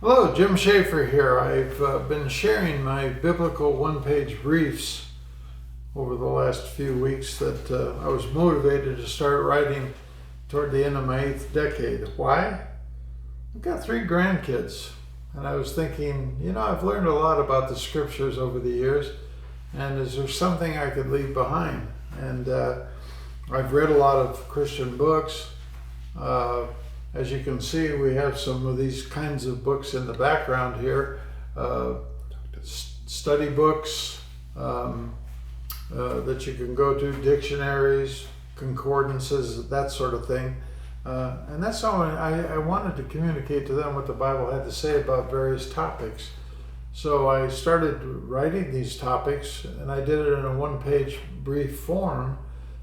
Hello, Jim Schaefer here. I've been sharing my biblical one-page briefs over the last few weeks that I was motivated to start writing toward the end of my 8th decade. Why? I've got 3 grandkids, and I was thinking, I've learned a lot about the scriptures over the years, and is there something I could leave behind? And I've read a lot of Christian books. As you can see, we have some of these kinds of books in the background here. Study books that you can go to, dictionaries, concordances, that sort of thing. And that's how I wanted to communicate to them what the Bible had to say about various topics. So I started writing these topics, and I did it in a one-page brief form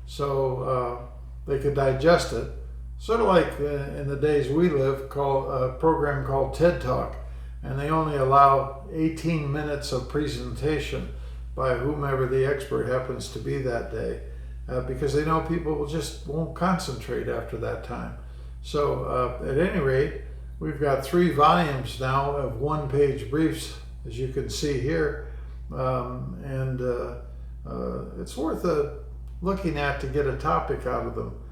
so they could digest it. Sort of like in the days we live, a program called TED Talk, and they only allow 18 minutes of presentation by whomever the expert happens to be that day, because they know people just won't concentrate after that time. So at any rate, we've got 3 volumes now of one-page briefs, as you can see here, and it's worth looking at to get a topic out of them.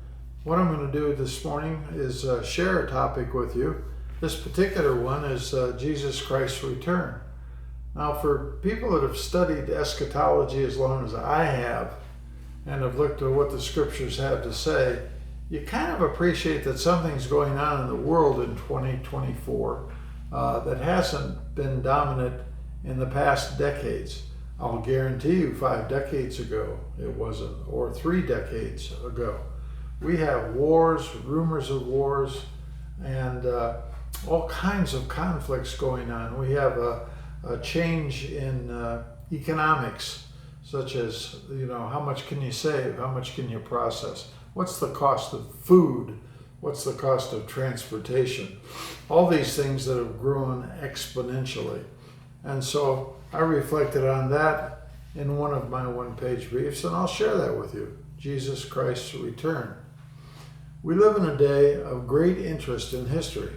What I'm going to do this morning is share a topic with you. This particular one is Jesus Christ's return. Now, for people that have studied eschatology as long as I have and have looked at what the scriptures have to say, you kind of appreciate that something's going on in the world in 2024 that hasn't been dominant in the past decades. I'll guarantee you 5 decades ago it wasn't, or 3 decades ago. We have wars, rumors of wars, and all kinds of conflicts going on. We have a change in economics, such as, how much can you save? How much can you process? What's the cost of food? What's the cost of transportation? All these things that have grown exponentially. And so I reflected on that in one of my one-page briefs, and I'll share that with you. Jesus Christ's return. We live in a day of great interest in history.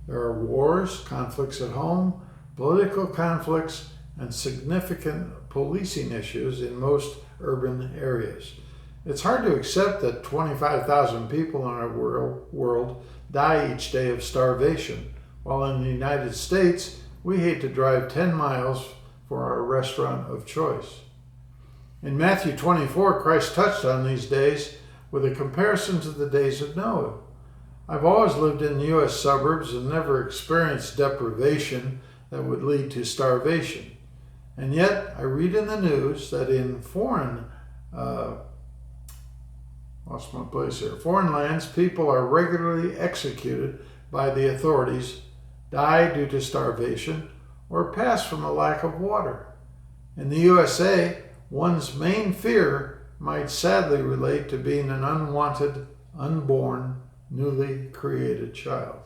There are wars, conflicts at home, political conflicts, and significant policing issues in most urban areas. It's hard to accept that 25,000 people in our world die each day of starvation, while in the United States, we hate to drive 10 miles for our restaurant of choice. In Matthew 24, Christ touched on these days with a comparison to the days of Noah. I've always lived in U.S. suburbs and never experienced deprivation that would lead to starvation. And yet, I read in the news that in foreign lands, people are regularly executed by the authorities, die due to starvation, or pass from a lack of water. In the USA, one's main fear might sadly relate to being an unwanted, unborn, newly created child.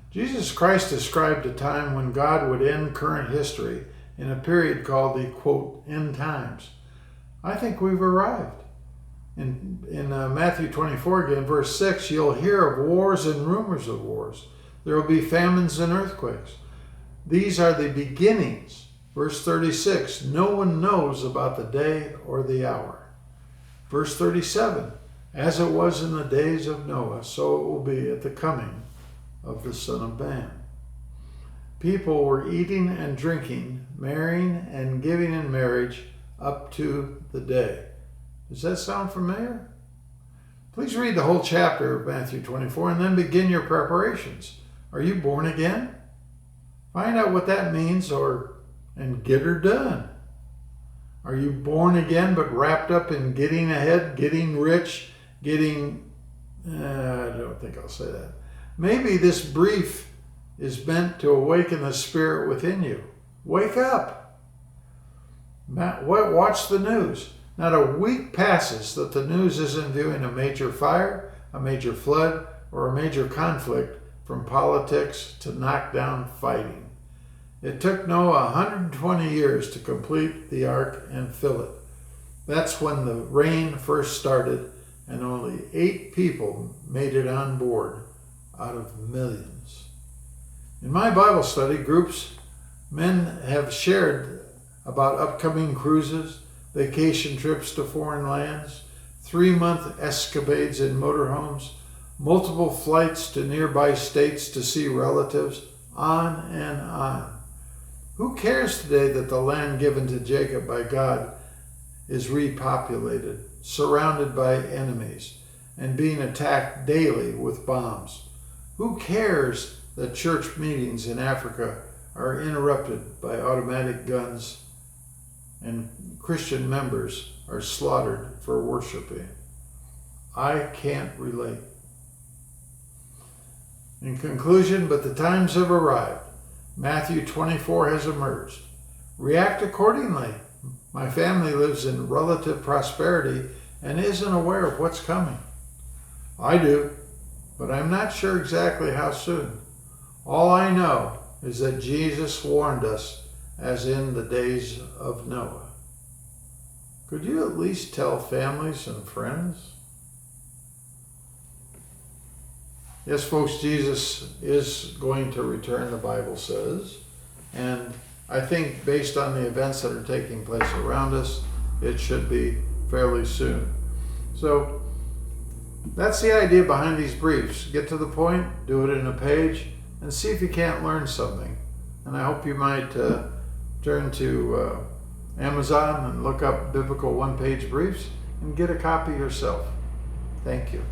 Jesus Christ described a time when God would end current history in a period called the, quote, end times. I think we've arrived. In Matthew 24, again, verse 6, you'll hear of wars and rumors of wars. There will be famines and earthquakes. These are the beginnings. Verse 36, no one knows about the day or the hour. Verse 37, as it was in the days of Noah, so it will be at the coming of the Son of Man. People were eating and drinking, marrying and giving in marriage up to the day. Does that sound familiar? Please read the whole chapter of Matthew 24 and then begin your preparations. Are you born again? Find out what that means and get her done. Are you born again but wrapped up in getting ahead, getting rich, I don't think I'll say that. Maybe this brief is meant to awaken the spirit within you. Wake up. Watch the news. Not a week passes that the news isn't viewing a major fire, a major flood, or a major conflict, from politics to knockdown fighting. It took Noah 120 years to complete the ark and fill it. That's when the rain first started, and only 8 people made it on board out of millions. In my Bible study groups, men have shared about upcoming cruises, vacation trips to foreign lands, 3-month escapades in motorhomes, multiple flights to nearby states to see relatives, on and on. Who cares today that the land given to Jacob by God is repopulated, surrounded by enemies, and being attacked daily with bombs? Who cares that church meetings in Africa are interrupted by automatic guns and Christian members are slaughtered for worshiping? I can't relate. In conclusion, but the times have arrived. Matthew 24 has emerged. React accordingly. My family lives in relative prosperity and isn't aware of what's coming. I do, but I'm not sure exactly how soon. All I know is that Jesus warned us, as in the days of Noah. Could you at least tell families and friends? Yes, folks, Jesus is going to return, the Bible says. And I think based on the events that are taking place around us, it should be fairly soon. So that's the idea behind these briefs. Get to the point, do it in a page, and see if you can't learn something. And I hope you might turn to Amazon and look up biblical one-page briefs and get a copy yourself. Thank you.